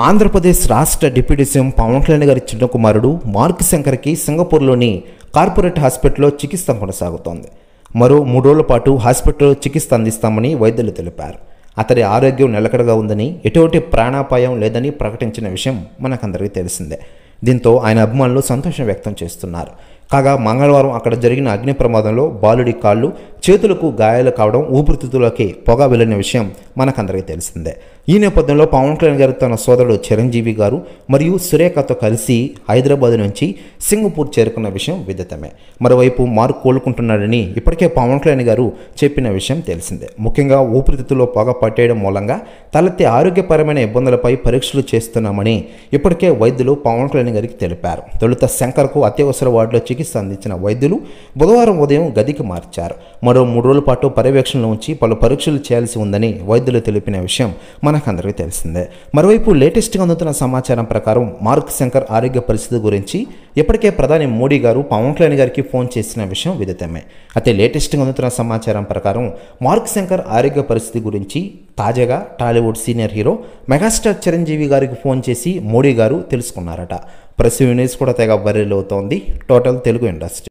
ఆంధ్రప్రదేశ్ రాష్ట్ర deputy CM Pawan Kalyan గారి చిన్న కుమారుడు మార్క్ శంకర్కి సింగపూర్లోని కార్పొరేట్ హాస్పిటల్లో చికిత్స కొనసాగుతోంది. మరో 3 రోజుల పాటు హాస్పిటల్లో చికిత్స అందిస్తామని వైద్యులు తెలిపారు. అతడి ఆరోగ్యం నిలకడగా ఉందని, ఎటువంటి ప్రాణాపాయం లేదని ప్రకటించిన విషయం మనకందరికీ తెలిసిందే. దీంతో ఆయన అభిమానులు సంతోషం వ్యక్తం చేస్తున్నారు. కాగా మంగళవారం అక్కడ జరిగిన అగ్ని ప్రమాదంలో బాలుడి కాళ్ళు, చేతులకు గాయాలు కావడం, ఊపిరితిత్తులకి పొగ వెళ్లిన విషయం మనకందరికీ తెలిసిందే. ఈ నేపథ్యంలో పవన్ కళ్యాణ్ గారు తన సోదరుడు చిరంజీవి గారు మరియు సురేఖతో కలిసి హైదరాబాద్ నుంచి సింగపూర్ చేరుకున్న విషయం విదితమే. మరోవైపు మార్క్ కోలుకుంటున్నాడని ఇప్పటికే పవన్ కళ్యాణ్ గారు చెప్పిన విషయం తెలిసిందే. ముఖ్యంగా ఊపిరితిత్తులో పొగ పట్టేయడం మూలంగా తలెత్తే ఆరోగ్యపరమైన ఇబ్బందులపై పరీక్షలు చేస్తున్నామని ఇప్పటికే వైద్యులు పవన్ కళ్యాణ్ గారికి తెలిపారు. తొలుత శంకర్కు అత్యవసర వార్డులో చికిత్స అందించిన వైద్యులు బుధవారం ఉదయం గదికి మార్చారు. మరో 3 రోజుల పాటు పర్యవేక్షణలో ఉంచి పలు పరీక్షలు చేయాల్సి ఉందని వైద్యులు తెలిపిన విషయం మనకందరికీ తెలిసిందే. మరోవైపు లేటెస్ట్గా అందుతున్న సమాచారం ప్రకారం మార్క్ శంకర్ ఆరోగ్య పరిస్థితి గురించి ఇప్పటికే ప్రధాని మోడీ గారు పవన్ కళ్యాణ్ గారికి ఫోన్ చేసిన విషయం విదితమే. అయితే లేటెస్ట్గా అందుతున్న సమాచారం ప్రకారం మార్క్ శంకర్ ఆరోగ్య పరిస్థితి గురించి తాజాగా Tollywood senior hero megastar Chiranjeevi గారికి ఫోన్ చేసి మోడీ గారు తెలుసుకున్నారట. ప్రెస్ న్యూస్ కూడా తెగ వైరల్ అవుతోంది టోటల్ తెలుగు ఇండస్ట్రీ.